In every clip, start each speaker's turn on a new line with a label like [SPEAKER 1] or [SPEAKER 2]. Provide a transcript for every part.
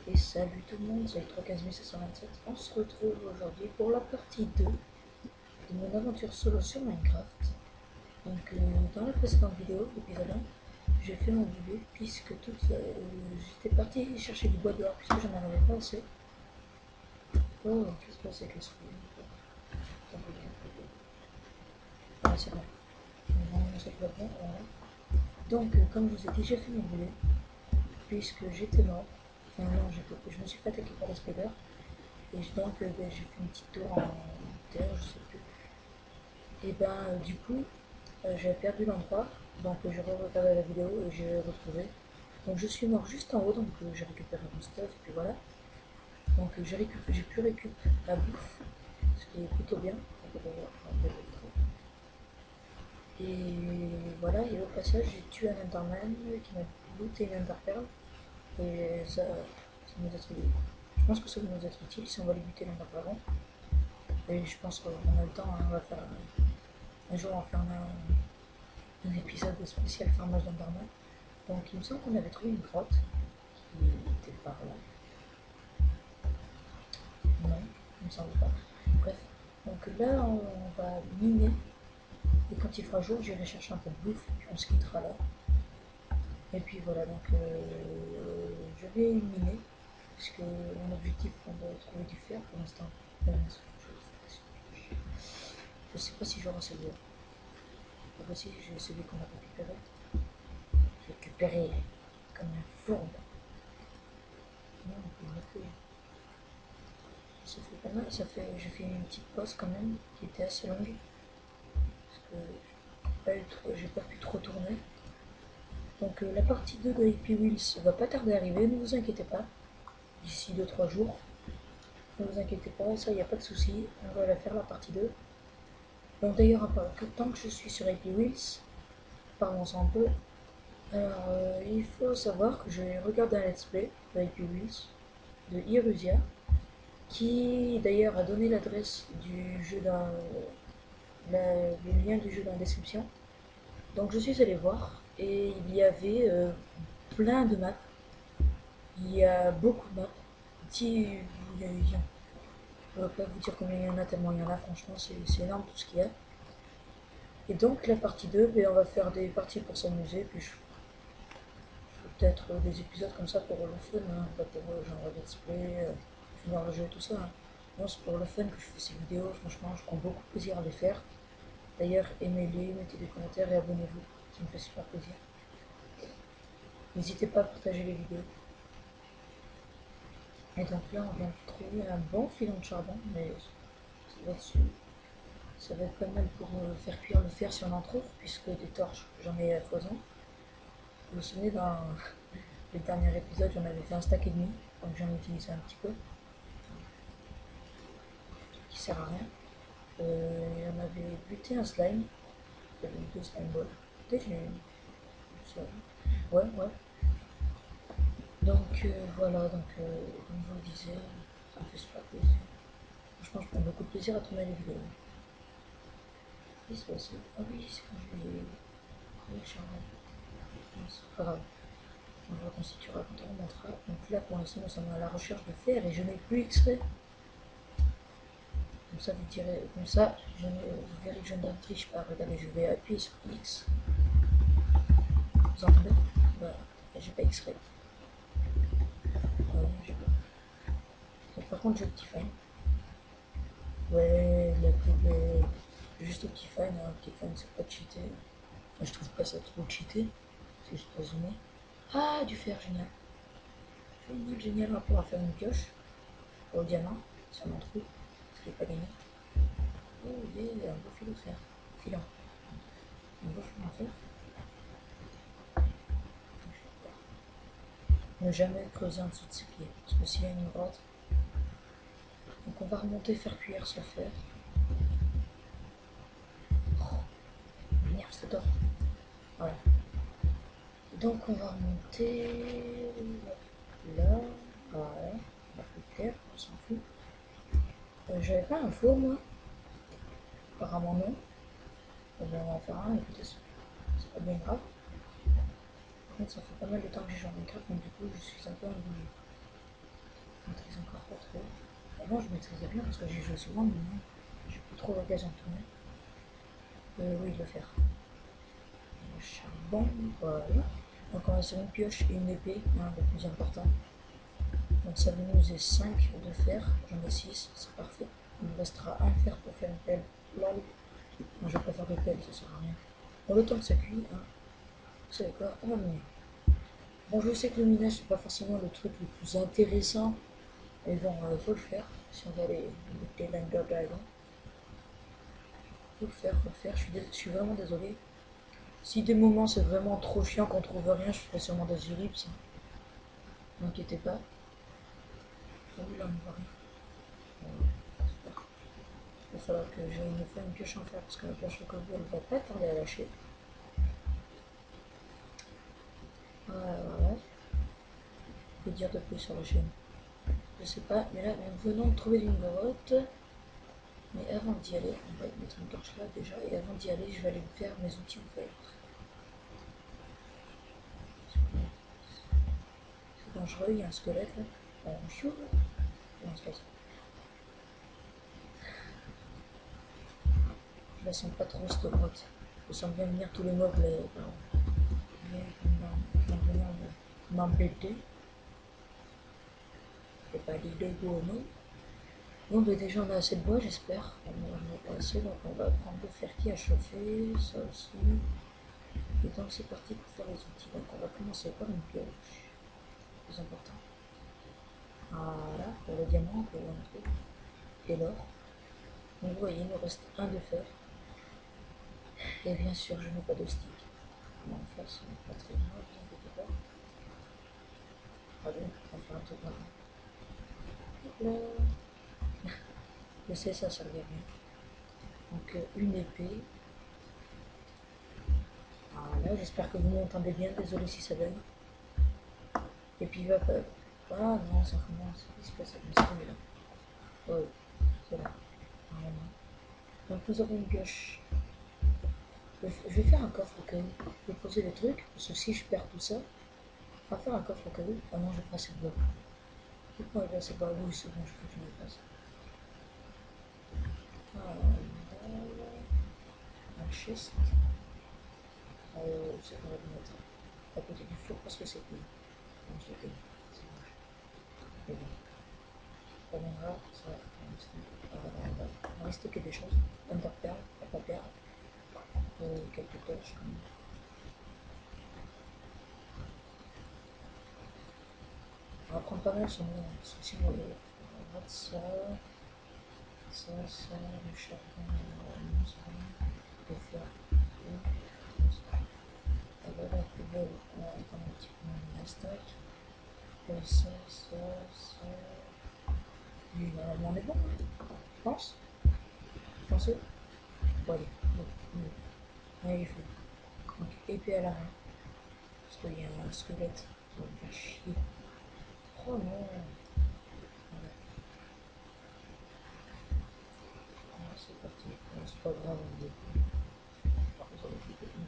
[SPEAKER 1] Et salut tout le monde, c'est 315 727. On se retrouve aujourd'hui pour la partie 2 de mon aventure solo sur Minecraft. Donc dans la précédente vidéo, l'épisode 1, j'ai fait mon boulot puisque j'étais parti chercher du bois dehors puisque j'en avais pas assez. Oh, qu'est-ce que c'est que ce truc? Ah, c'est bon. Non, c'est pas bon, voilà. Donc comme je vous ai dit, j'ai fait mon boulot puisque j'étais mort. Enfin non, je me suis fait attaquer par des spiders. Et donc j'ai fait une petite tour en terre, je sais plus. Et ben du coup j'ai perdu l'endroit, donc j'ai regardé la vidéo et j'ai retrouvé. Donc je suis mort juste en haut, donc j'ai récupéré mon stuff et puis voilà. Donc j'ai pu récupérer la bouffe, ce qui est plutôt bien. Et voilà, et au passage j'ai tué un Enderman qui m'a looté une Enderpearl et ça nous a été. Je pense que ça va nous être utile si on va lui buter l'Enderdragon. Et je pense qu'on a le temps, hein, on va faire un jour on va faire un épisode spécial fermage d'Enderman. Donc il me semble qu'on avait trouvé une grotte qui était par là. Non, il me semble pas. Bref, donc là on va miner. Et quand il fera jour, j'irai chercher un peu de bouffe, puis on se quittera là. Et puis voilà, donc je vais miner, puisque mon objectif c'est de trouver du fer pour l'instant. Je sais pas si j'aurai assez de bois. Voici, j'ai celui qu'on a récupéré. Récupéré comme un fourbe. Non, ça fait pas mal, j'ai fait une petite pause quand même, qui était assez longue, parce que j'ai pas pu trop tourner. Donc la partie 2 de Happy Wheels va pas tarder à arriver, ne vous inquiétez pas, d'ici 2-3 jours. Ne vous inquiétez pas, ça y a pas de souci, on va la faire la partie 2. Donc d'ailleurs, tant que je suis sur Happy Wheels, parlons-en un peu. Alors il faut savoir que j'ai regardé un let's play de Happy Wheels de Irusia, qui d'ailleurs a donné l'adresse du jeu le lien du jeu dans la description. Donc je suis allé voir et il y avait plein de maps. Il y a beaucoup de maps. Si vous, je ne vais pas vous dire combien il y en a tellement il y en a, franchement c'est énorme tout ce qu'il y a. Et donc la partie 2, ben, on va faire des parties pour s'amuser, puis je ferai peut-être des épisodes comme ça pour le fun, hein, pas pour genre let's play, finir le jeu et tout ça. Hein. Non, c'est pour le fun que je fais ces vidéos, franchement je prends beaucoup de plaisir à les faire. D'ailleurs, aimez-les, mettez des commentaires et abonnez-vous, ça me fait super plaisir. N'hésitez pas à partager les vidéos. Et donc là, on vient de trouver un bon filon de charbon, mais ça va être pas mal pour faire cuire le fer si on en trouve, puisque des torches, j'en ai à foison. Vous vous souvenez, dans le dernier épisode, j'en avais fait un stack et demi, donc j'en ai utilisé un petit peu, qui sert à rien. On avait buté un slime, j'avais eu 2 slime balls. Peut-être j'ai eu. Ouais, ouais. Donc voilà, donc comme je vous le disais, ça me fait super plaisir. Franchement, je prends beaucoup de plaisir à tourner les vidéos. Et c'est aussi. Ah oui, c'est quand je vais. Oui, charbon. C'est pas grave. On le reconstituera quand on remontera. Donc là, pour l'instant, nous sommes à la recherche de fer et je n'ai plus X-ray. Comme ça, vous direz. Comme ça, vous verrez que je ne triche pas. Regardez, je vais appuyer sur X. Vous entendez? Voilà. J'ai pas X-ray. Ouais, j'ai pas. Donc, par contre, j'ai Optifine. Ouais, la plus belle. Juste Optifine, hein. Optifine, c'est pas cheaté. Enfin, je trouve pas ça trop cheaté. C'est juste résumé. Ah, du fer, génial. Génial, génial. On va pouvoir faire une pioche au diamant, si on en trouve. Ce qui n'est pas gagné. Oh, yeah, un beau fil de fer. Filant. Un beau fil de fer. Ne jamais creuser en dessous de ses pieds. Parce que s'il y a une grotte. Donc on va remonter, faire cuire ce fer. Oh, merde, c'est d'or. Voilà. Donc on va remonter là. Ouais. On va plus clair, on s'en fout. J'avais pas un four moi. Apparemment non. On va en faire un, écoutez, c'est pas bien grave. Par contre, ça fait pas mal de temps que j'ai joué en Minecraft, donc du coup, je suis un peu ennuyé. Avant, je maîtrisais bien parce que j'ai joué souvent, mais maintenant, j'ai plus trop l'occasion de tourner. Oui, le fer. Le charbon, voilà. Donc on a sur une pioche et une épée, hein, le plus important. Donc ça va nous est 5 de fer, j'en ai 6, c'est parfait. Il me restera un fer pour faire une pelle. Lol. Moi je préfère des pelles, ça sert à rien. Bon, le temps que ça cuit, hein, vous savez quoi, on va miner. Bon, je sais que le minage c'est pas forcément le truc le plus intéressant, mais bon, faut le faire. Si on va aller des Lander Dragon, faut le faire. Je suis vraiment désolé. Si des moments c'est vraiment trop chiant qu'on trouve rien, je ferai sûrement des ellipses. N'inquiétez pas. Oh là, on voit rien. Super. Il va falloir que j'aille me faire une pioche en fer parce que la pioche au cobu elle va pas tarder à lâcher. Voilà. Que dire de plus sur la chaîne? Je sais pas, mais là nous venons de trouver une grotte. Mais avant d'y aller, on va mettre une torche là déjà. Et avant d'y aller, je vais aller me faire mes outils en fer. C'est dangereux, il y a un squelette là. Bonjour. Non, c'est pas ça. Je la sens pas trop cette grotte. Je sens bien venir tous les mobs là. Venir m'embêter. Et pas l'idée de non. Bon, bah déjà on a assez de bois, j'espère. On en a pas assez, donc on va prendre le fer qui a chauffé, ça aussi. Et donc c'est parti pour faire les outils. Donc on va commencer par une pioche. Plus important. Voilà, pour le diamant, pour le truc. Et l'or. Donc vous voyez, il nous reste un de fer. Et bien sûr, je n'ai pas de stick. Mais en face, on n'est pas très loin, vous inquiétez pas. Ah bon, on va faire un truc maintenant. Hop là. Je sais, ça servait à rien. Donc une épée. Voilà, j'espère que vous m'entendez bien, désolé si ça donne. Et puis il va pas. Ah non, ça commence. Il se passe un truc là. Oh, c'est là. Normalement. Donc nous avons une pioche. Je vais faire un coffre au cas où. Je vais poser des trucs, parce que si je perds tout ça, on va faire un coffre au cas où. Ah non, j'ai pas assez de bois. Pourquoi là c'est pas oui, c'est bon, je peux que j'en ai pas assez. Ah, un chest. C'est qu'on va le mettre à côté du four parce que c'est cool. Donc je l'ai c'est moche. Mais bon, pas bien grave, ça va on va stocker des choses. Underperl, pas perle. Quelques torches quand même. On va prendre pas mal sur nous, parce que si on regarde ça, le charbon, non, c'est bon. Le fer, alors la poubelle, on va prendre un petit peu moins de stack. Ça. Et normalement on est bon, hein, je pense. Vous pensez? Bon, allez, allez, il faut. Donc épée à la main, parce qu'il y a un squelette qui va me faire chier. Oh non! Voilà. Alors, c'est parti. Bon, c'est pas grave, on est.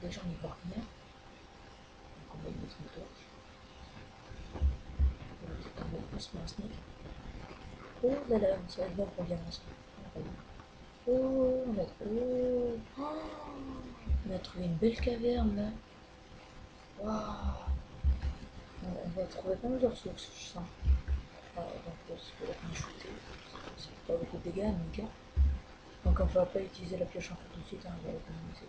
[SPEAKER 1] Déjà on y voit rien. Donc on va y mettre une torche. On va peut-être en mettre doucement un sneak. Oh là là, ça va être bon pour bien ça. Oh, on a trouvé une belle caverne là. Waouh! On va trouver pas mal de ressources, je sens. Donc c'est pour qu'on a shooté. Ça fait pas beaucoup de dégâts, nickel. Donc on va pas utiliser la pioche en fait tout de suite, hein, on va l'économiser.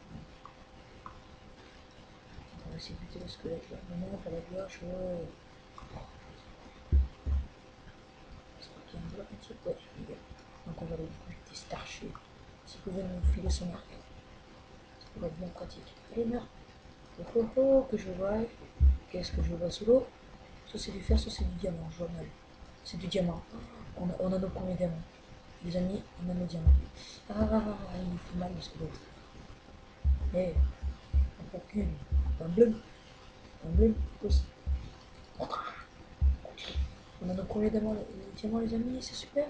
[SPEAKER 1] On va essayer de buter le squelette là. Non, pas la pioche, ouais. J'espère qu'il y a un bloc en dessous. Ouais, nickel. Donc on va aller buter Starcher. S'il pouvait nous filer son arc, ça pourrait être bien pratique. Allez, meurs! Oh oh oh, que je vois. Qu'est-ce que je vois sous l'eau? Soit c'est du fer, soit c'est du diamant, je vois mal. C'est du diamant. On a nos premiers diamants. Les amis, on a nos diamants. Ah, il fait mal le squelette. Eh, on recule. Un bleu. Un bleu, pousse. On a nos premiers diamants, les amis, c'est super.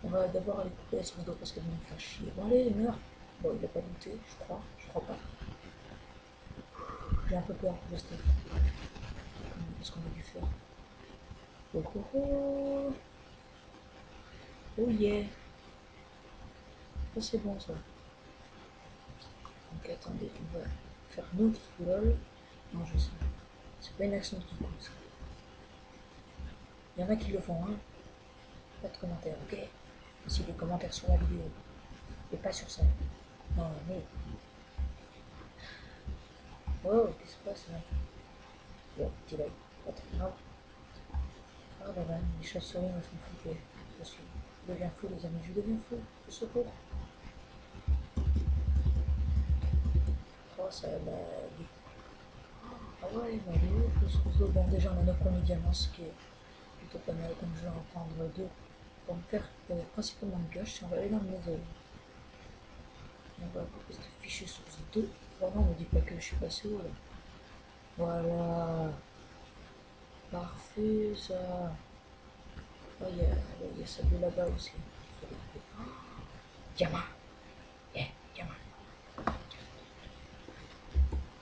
[SPEAKER 1] On va d'abord aller couper son dos parce qu'elle va nous faire chier. Bon, allez, meurs. Bon, il a pas looté, je crois. Je crois pas. J'ai un peu peur pour le steak. Parce qu'on a dû faire. Oh oh oh. Oh yeah. Ça c'est bon ça. Donc attendez, on va faire notre lol. Non, je sais. C'est pas une action qui coûte ça. Il y en a qui le font, hein. Pas de commentaires, ok? Si des commentaires sur la vidéo. Et pas sur ça. Non, mais. Oh, qu'est-ce qui se passe là? Bon, petit lag. Pas très grave. Ah là là, les chauves-souris me font flipper. Je deviens fou, les amis, je deviens fou. Au secours. Oh, ça lag. Ah ouais, mais elle est ouf, le source d'eau. Bon, déjà, on a nos premiers diamants, ce qui est plutôt pas mal. Donc, je vais en prendre deux pour me faire principalement une pioche. On va aller dans le maison. On va couper cette fichue source d'eau. Vraiment, on me dit pas que je suis passé haut là. Voilà. Parfait, ça. Oh, il y a ça de là-bas aussi. Il faut couper. Oh, diamant. Yeah, diamant.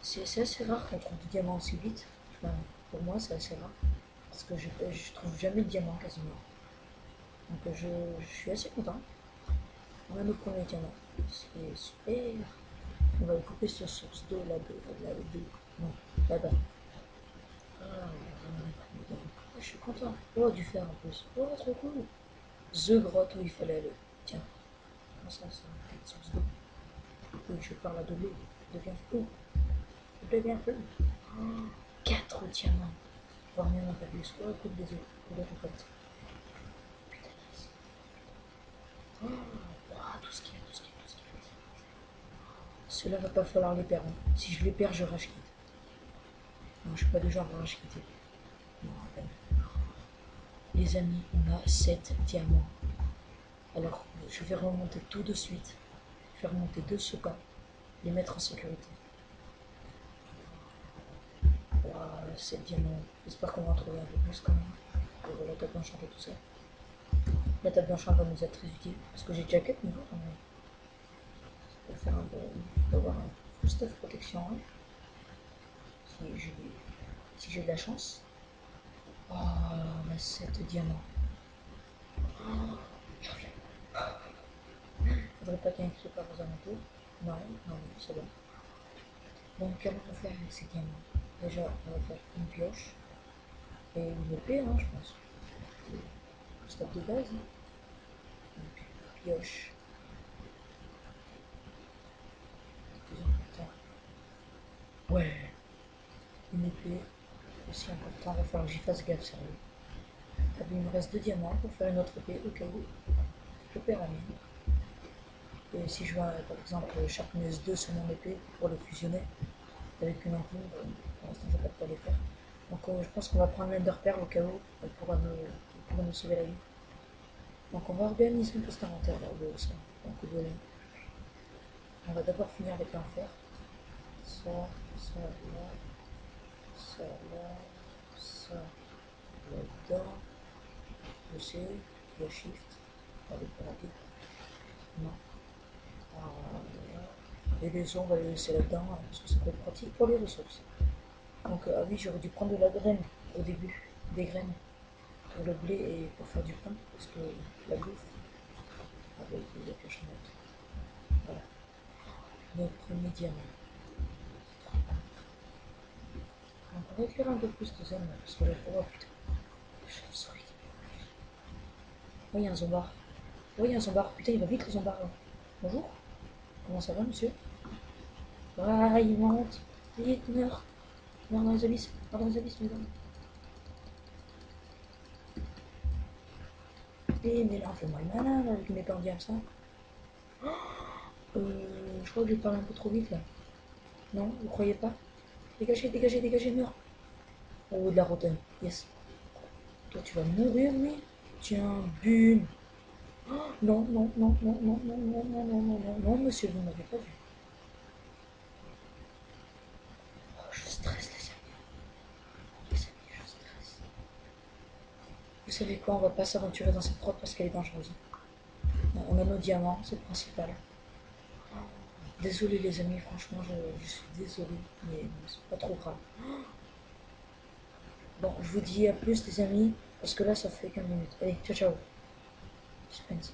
[SPEAKER 1] C'est assez rare qu'on trouve du diamant aussi vite. Enfin, pour moi, c'est assez rare. Parce que je trouve jamais de diamant quasiment. Donc je suis assez content. On a nos premiers diamants. C'est super. On va couper cette source d'eau là-bas. Non, là-bas. Ah, je suis content. Oh, du fer en plus. Oh, trop cool. The grotte où il fallait aller. Tiens, comment ça, source d'eau. Oui, je parle à de l'eau. Je deviens fou. Je deviens fou. Oh, 4 diamants. Voire même un peu plus. Oh, coupe des œufs. Coupe de récolte. Putain, nice. Oh, wow, tout ce qu'il y a, tout ce qu'il y a, tout ce qu'il y a. Cela va pas falloir les perdre. Si je les perds, je rage quitte. Non, je suis pas du genre à rage quitter. Non, les amis, on a 7 diamants. Alors, je vais remonter tout de suite. Je vais remonter de ce pas. Les mettre en sécurité. Voilà, 7 diamants. J'espère qu'on va en trouver un peu plus quand même. Et voilà, table enchantée, tout ça. La table enchantée va nous être très utile. Parce que j'ai déjà 4 niveaux quand même. Pour faire un peu. Pour avoir un full stuff protection. Hein. Si j'ai de la chance. Oh, on a 7 diamants. Oh, j'en viens. Faudrait pas qu'il y ait un creeper aux alentours. Non, non, c'est bon. Donc, comment on va faire avec ces diamants? Déjà, on va faire une pioche. Et une épée, hein, je pense. Stop de base. Hein. Donc, pioche. Plus important. Ouais. Une épée. Aussi important. Il va falloir que j'y fasse gaffe, sérieux. Ah, il me reste 2 diamants pour faire une autre épée au cas où. Je perds la mienne. Et si je veux, par exemple, Sharpness 2 sur mon épée pour les fusionner avec une enclume, pour l'instant, je n'ai pas de quoi les faire. Donc, je pense qu'on va prendre l'Ender Pearl au cas où elle pourra nous sauver la vie. Donc, on va organiser un peu cet inventaire là, de ça. Donc, voilà. On va d'abord finir avec l'enfer. Ça, ça, là, ça, là, ça, là-dedans. Le C, le Shift. Allez, plus rapide. Non. Et les os, on va les laisser là-dedans, hein, parce que ça peut être pratique pour les ressources. Donc, ah oui, j'aurais dû prendre de la graine au début. Des graines pour le blé et pour faire du pain, parce que la bouffe, avec les pioches en note. Voilà. Notre premier diamant. Donc, on va écrire un peu plus de zones, parce que là, oh putain, chauve-souris. Oh, il y a un zombard. Oh, il y a un zombard. Putain, il va vite le zombard. Là. Bonjour. Comment ça va, monsieur? Ah, il monte. Vite, meurs. Meurs dans les abysses. Meurs dans les abysses, tu me donnes. Eh, mais là, on fait moi le malin, là, avec mes bandits comme ça. Je crois que j'ai parlé un peu trop vite, là. Non, vous croyez pas? Dégagez, dégagez, dégagez, meurs. Oh, de la rotaine. Yes. Toi, tu vas mourir, oui. Tiens, bune. Non, non, non, non, non, non, non, non, non, non, non, non, monsieur, vous m'avez pas vu. Oh, je stresse, les amis. Les amis, je stresse. Vous savez quoi, on va pas s'aventurer dans cette grotte parce qu'elle est dangereuse. On a nos diamants, c'est le principal. Désolé les amis, franchement, je suis désolé, mais c'est pas trop grave. Bon, je vous dis à plus les amis, parce que là ça fait 15 minutes. Allez, ciao ciao. Suspense.